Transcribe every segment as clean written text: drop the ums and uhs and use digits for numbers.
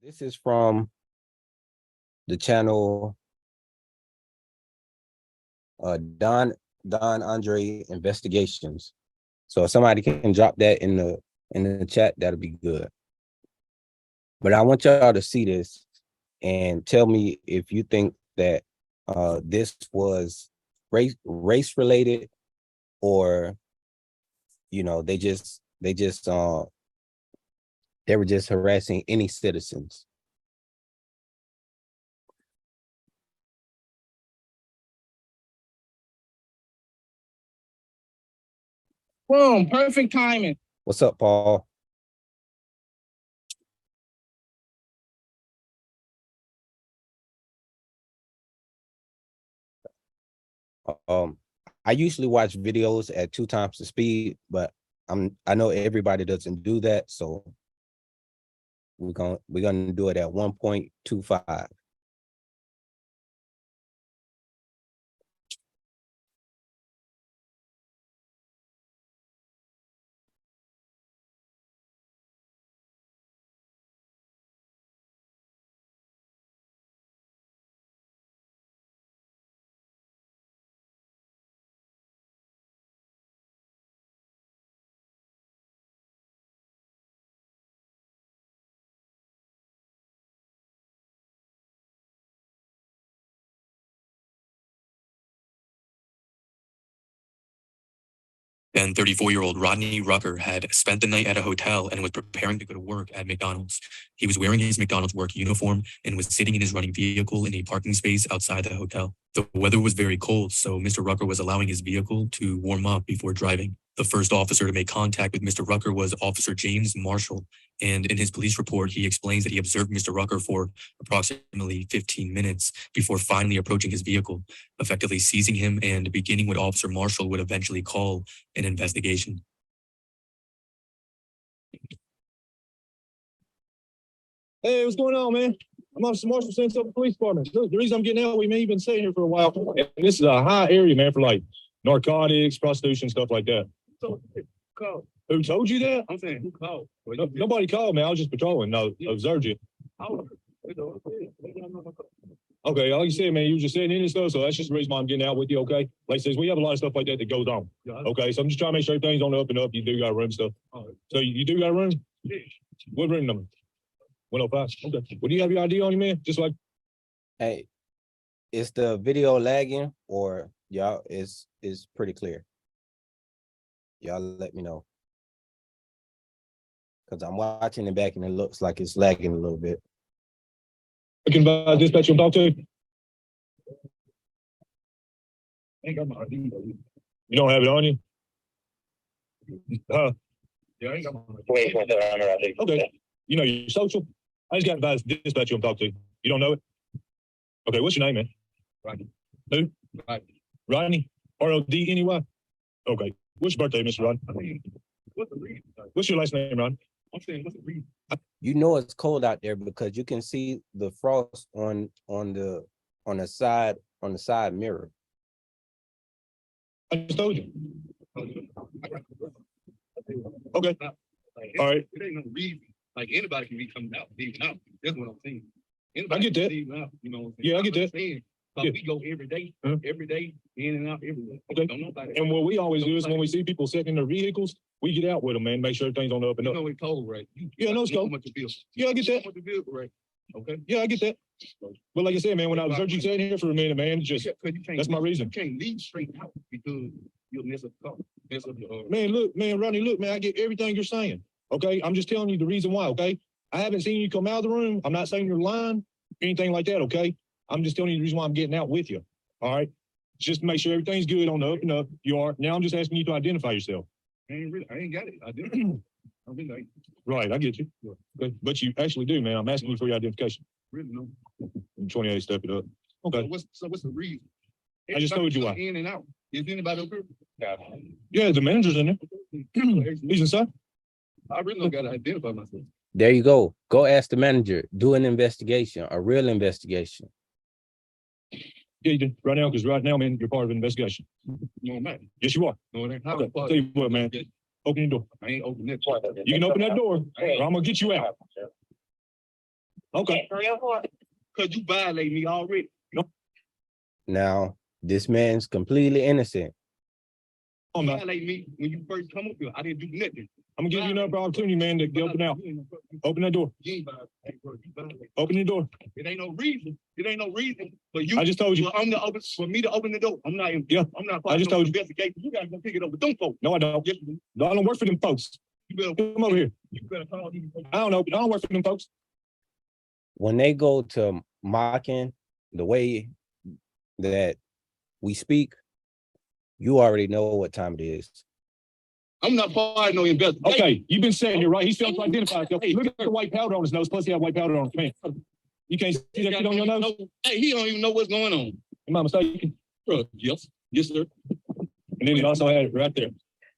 This is from the channel Don Andre Investigations. So if somebody can drop that in the chat, that'll be good. But I want y'all to see this and tell me if you think that this was race related, or they were just harassing any citizens. Boom, perfect timing. What's up, Paul? I usually watch videos at 2 times the speed, but I know everybody doesn't do that, so we're gonna do it at 1.25. Then 34-year-old Rodney Rucker had spent the night at a hotel and was preparing to go to work at McDonald's. He was wearing his McDonald's work uniform and was sitting in his running vehicle in a parking space outside the hotel. The weather was very cold, so Mr. Rucker was allowing his vehicle to warm up before driving. The first officer to make contact with Mr. Rucker was Officer James Marshall, and in his police report, he explains that he observed Mr. Rucker for approximately 15 minutes before finally approaching his vehicle, effectively seizing him and beginning what Officer Marshall would eventually call an investigation. Hey, what's going on, man? I'm Officer Marshall, San Antonio Police Department. Look, the reason I'm getting out, we may have been sitting here for a while, and this is a high area, man, for like narcotics, prostitution, stuff like that. Who told you that? I'm saying, who called? Nobody called, man. I was just patrolling. No, observed you. Okay, all you said, man, you were just sitting in and stuff, so that's just the reason why I'm getting out with you, okay? Like I says, we have a lot of stuff like that that goes on. Okay, so I'm just trying to make sure everything's on the up and up. You do got a room stuff. So you do got a room? What room number? 105. Okay. Well, do you have your ID on you, man? Just like. Hey, is the video lagging, or y'all is pretty clear? Y'all let me know, because I'm watching it back and it looks like it's lagging a little bit. I can dispatch you and talk to you. You don't have it on you? Yeah, I ain't got my Okay. You know your social? I just got advised to dispatch you and talk to you. You don't know it? Okay, what's your name, man? Rodney. Who? Rodney. Rodney? R-O-D-N-E-Y? Okay. What's your birthday, Mr. Rodney? I mean, what's the reason? What's your last name, Rodney? I'm saying, what's the reason? You know it's cold out there because you can see the frost on the side mirror. I just told you. Okay. Like, all right. It ain't no reason. Like, anybody can be coming out, leaving out. That's what I'm saying. I get that. Out, you know what I'm saying? Yeah, I get that. Yeah. We go every day, in and out, everywhere. Okay. Don't nobody. And what we always do is when we see people sitting in their vehicles, we get out with them, man, make sure everything's on the up and up. You know it's cold, right? Yeah, I know it's cold. Yeah, I get that. Right? Okay. Yeah, I get that. But like I said, man, when I observed you sitting here for a minute, man, just that's my reason. You can't leave straight out because you'll mess up the car. Mess up your man, look, man, Rodney, look, man, I get everything you're saying. Okay, I'm just telling you the reason why. Okay, I haven't seen you come out of the room. I'm not saying you're lying, anything like that. Okay, I'm just telling you the reason why I'm getting out with you. All right, just to make sure everything's good on the up and up. You are now. I'm just asking you to identify yourself. I ain't got it. I didn't. Right, I get you. But you actually do, man. I'm asking you for your identification. Really no. 28, step it up. Okay. So what's the reason? I just told you why. In and out. Is anybody over here? Yeah, the manager's in there. He's inside. I really don't got to identify myself. There you go. Go ask the manager. Do an investigation, a real investigation. Yeah, you do. Right now, because right now, man, you're part of an investigation. No, man. Yes, you are. No, it ain't. Okay. Tell you what, man. Open your door. I ain't open that door. You can open that door, or I'm gonna get you out. Okay. Cause you violate me already. Now, this man's completely innocent. Oh, You man. violate me when you first come up here. I didn't do nothing. I'm gonna give you another opportunity, man, to open out. Open that door. You ain't violate, bro. You violate. Open the door. It ain't no reason. It ain't no reason for you. I just told you. For me to open the door. I'm not. Yeah. I'm not. I just told you. Investigation. You gotta go pick it up with them folks. No, I don't. Yes, you do. No, I don't work for them folks. You better. Come over here. You better call these folks. I don't know. I don't work for them folks. When they go to mocking the way that we speak, you already know what time it is. I'm not part of no investigation. Okay, you've been saying here, right? He's failed to identify himself. Look at the white powder on his nose. Plus, he had white powder on his pants. You can't see that shit on your nose? Hey, he don't even know what's going on. Am I mistaken? Yes. Yes, sir. And then he also had it right there.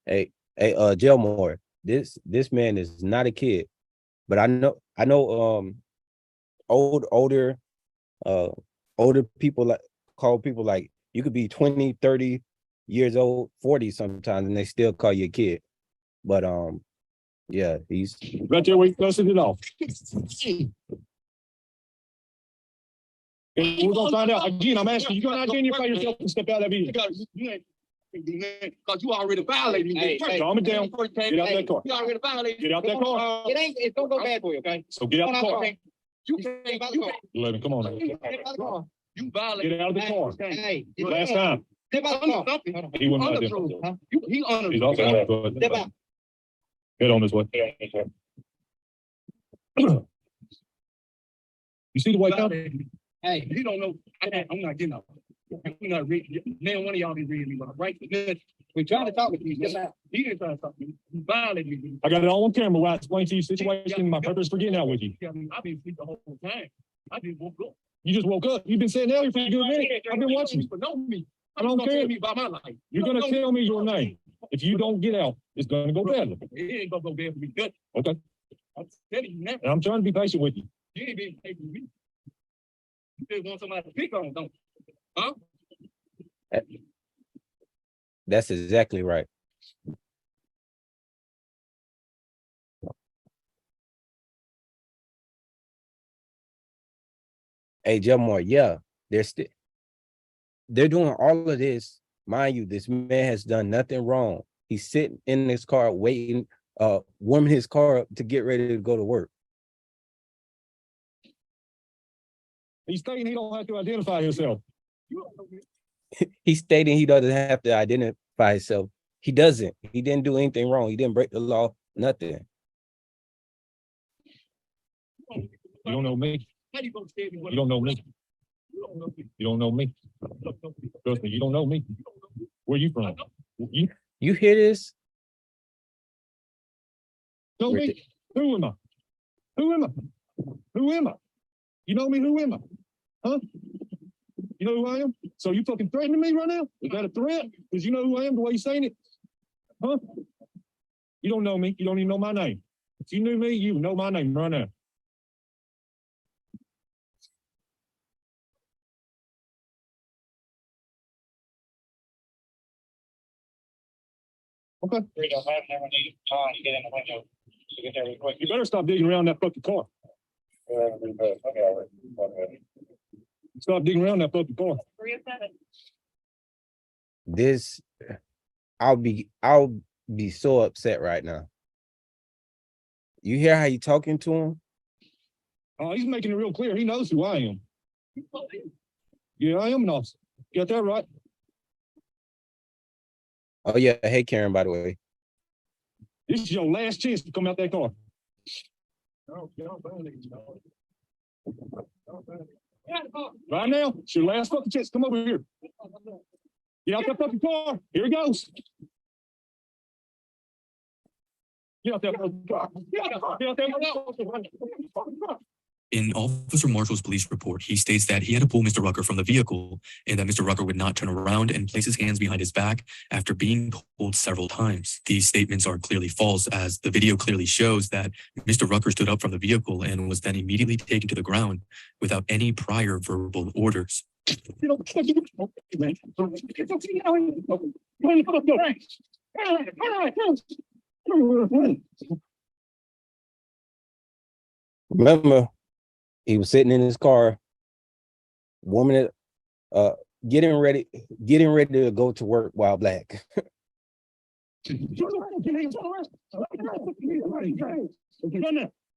Hey, Jelmore, this man is not a kid, but I know older people call people like you could be 20, 30 years old, 40 sometimes, and they still call you a kid. But yeah, he's Right there where he dusted it off. And we're gonna find out. Again, I'm asking you, gonna identify yourself and step out of that vehicle. Because you already violated me. Hey, calm it down. Get out that car. You already violated. Get out that car. It's gonna go bad for you, okay? So get out the car. You can't. 11, come on now. You violated. Get out of the car. Hey, Last time. step out the car. He wouldn't let them. He under. He's also on Step out. Head on his way. You see the white powder? Hey, he don't know. I'm not getting out. I'm not reading. Man, one of y'all be reading me, but right? We trying to talk with you. He didn't try to talk to me. He violated me. I got it all on camera where I explained to you the situation. My purpose for getting out with you. I've been asleep the whole time. I just woke up. You just woke up. You've been sitting there for a good minute. I've been watching you. Know me. I don't care. Tell me about my life. You're gonna tell me your name. If you don't get out, it's gonna go badly. It ain't gonna go bad for me. Good. Okay. I'm telling you now. And I'm trying to be patient with you. You ain't being patient with me. You just want somebody to pick on, don't you? Huh? that's exactly right. Hey, Jelmore, yeah, they're doing all of this. Mind you, this man has done nothing wrong. He's sitting in his car waiting, warming his car up to get ready to go to work. He's saying he don't have to identify himself. He's stating he doesn't have to identify himself. He doesn't. He didn't do anything wrong. He didn't break the law, nothing. You don't know me. How you gonna tell me what You don't know me. you don't know me? You don't know me. Trust me, you don't know me. Where you from? You hear this? Know me? Who am I? Who am I? Who am I? You know me? Who am I? Huh? You know who I am? So you fucking threatening me right now? Is that a threat? Because you know who I am the way you're saying it? Huh? You don't know me. You don't even know my name. If you knew me, you would know my name right now. Okay. You better stop digging around that fucking car. Stop digging around that fucking car. This, I'll be so upset right now. You hear how you talking to him? Oh, he's making it real clear. He knows who I am. Yeah, I am an officer. Got that right? Oh yeah, hey Karen, by the way. This is your last chance to come out that car. Right now, it's your last fucking chance. Come over here. Get out that fucking car. Here it goes. Get out that fucking car. Get out that fucking car. In Officer Marshall's police report, he states that he had to pull Mr. Rucker from the vehicle and that Mr. Rucker would not turn around and place his hands behind his back after being pulled several times. These statements are clearly false, as the video clearly shows that Mr. Rucker stood up from the vehicle and was then immediately taken to the ground without any prior verbal orders. Remember, He was sitting in his car, warming it, getting ready to go to work while black.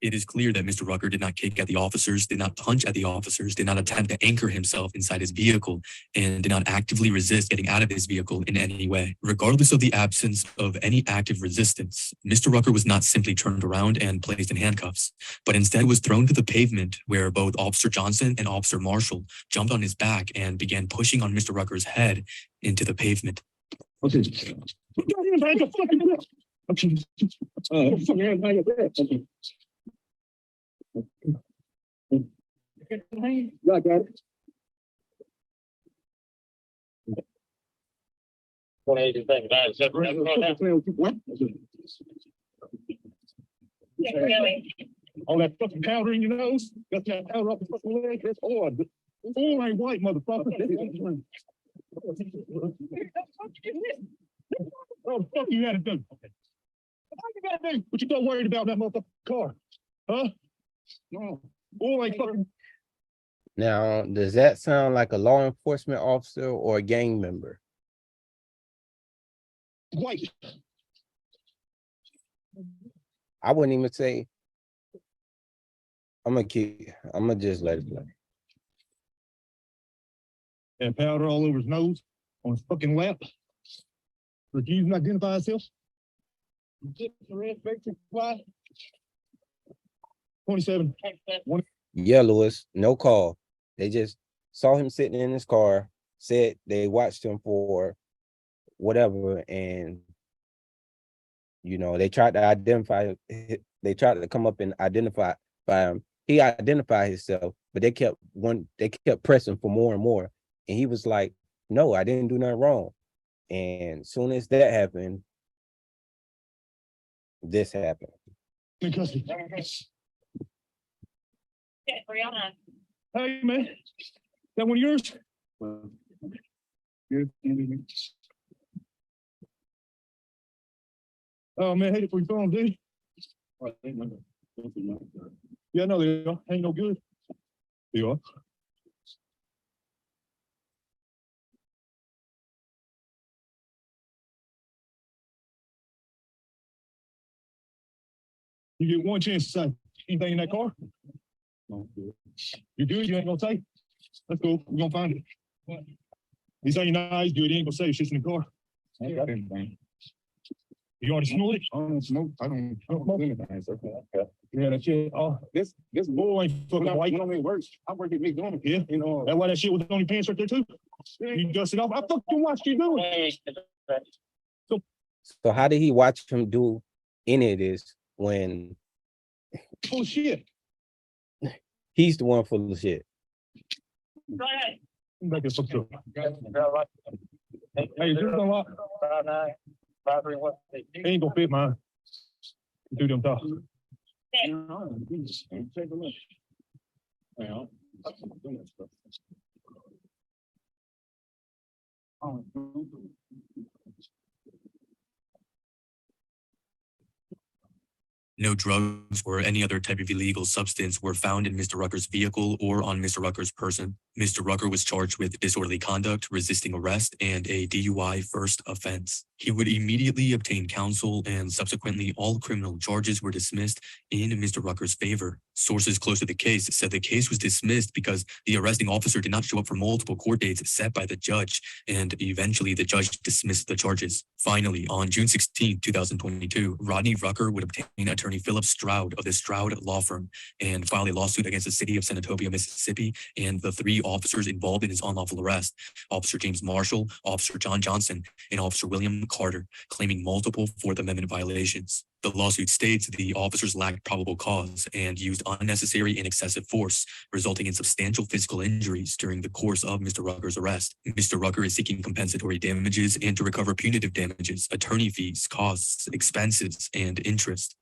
It is clear that Mr. Rucker did not kick at the officers, did not punch at the officers, did not attempt to anchor himself inside his vehicle, and did not actively resist getting out of his vehicle in any way. Regardless of the absence of any active resistance, Mr. Rucker was not simply turned around and placed in handcuffs, but instead was thrown to the pavement where both Officer Johnson and Officer Marshall jumped on his back and began pushing on Mr. Rucker's head into the pavement. Okay. Yeah, I got it. All that fucking powder in your nose, got that powder up the fucking leg, that's hard. All ain't white, motherfucker. Oh, the fuck you gotta do? What you gotta do? What you so worried about that motherfucking car? Huh? No. All ain't fucking. Now, does that sound like a law enforcement officer or a gang member? White. I wouldn't even say. I'm gonna just let it play. And powder all over his nose, on his fucking lap. Refusing to identify himself. 27. Yeah, Lewis, no call. They just saw him sitting in his car, said they watched him for whatever, and they tried to identify. They tried to come up and identify him. He identified himself, but they kept pressing for more and more, and he was like, "No, I didn't do nothing wrong." And as soon as that happened, this happened. Hey, man. That one of yours? Oh, man, hate it for your phone, dude. Yeah, no, they are. Ain't no good. They are. You get one chance to say anything in that car. You good? You ain't gonna say? Let's go. We're gonna find it. These ain't nice, good. You ain't gonna say it's just in the car. I ain't got anything. You already smoked it? I don't smoke. I don't smoke anything. So. Yeah, that shit. Oh, this boy ain't fucking white. When it works, I work at McDonald's. Yeah, that's why that shit was on your pants right there too. You dust it off. I fucking watched you do it. So how did he watch him do any of this when full of shit? He's the one full of shit. Go ahead. Make it so. Hey, is this unlocked? 591. Ain't gonna fit mine. Do them tough. Take a look. No drugs or any other type of illegal substance were found in Mr. Rucker's vehicle or on Mr. Rucker's person. Mr. Rucker was charged with disorderly conduct, resisting arrest, and a DUI first offense. He would immediately obtain counsel, and subsequently all criminal charges were dismissed in Mr. Rucker's favor. Sources close to the case said the case was dismissed because the arresting officer did not show up for multiple court dates set by the judge, and eventually the judge dismissed the charges. Finally, on June 16, 2022, Rodney Rucker would obtain attorney Philip Stroud of the Stroud Law Firm and file a lawsuit against the city of Senatobia, Mississippi, and the three officers involved in his unlawful arrest, Officer James Marshall, Officer John Johnson, and Officer William Carter, claiming multiple Fourth Amendment violations. The lawsuit states the officers lacked probable cause and used unnecessary and excessive force, resulting in substantial physical injuries during the course of Mr. Rucker's arrest. Mr. Rucker is seeking compensatory damages and to recover punitive damages, attorney fees, costs, expenses, and interest.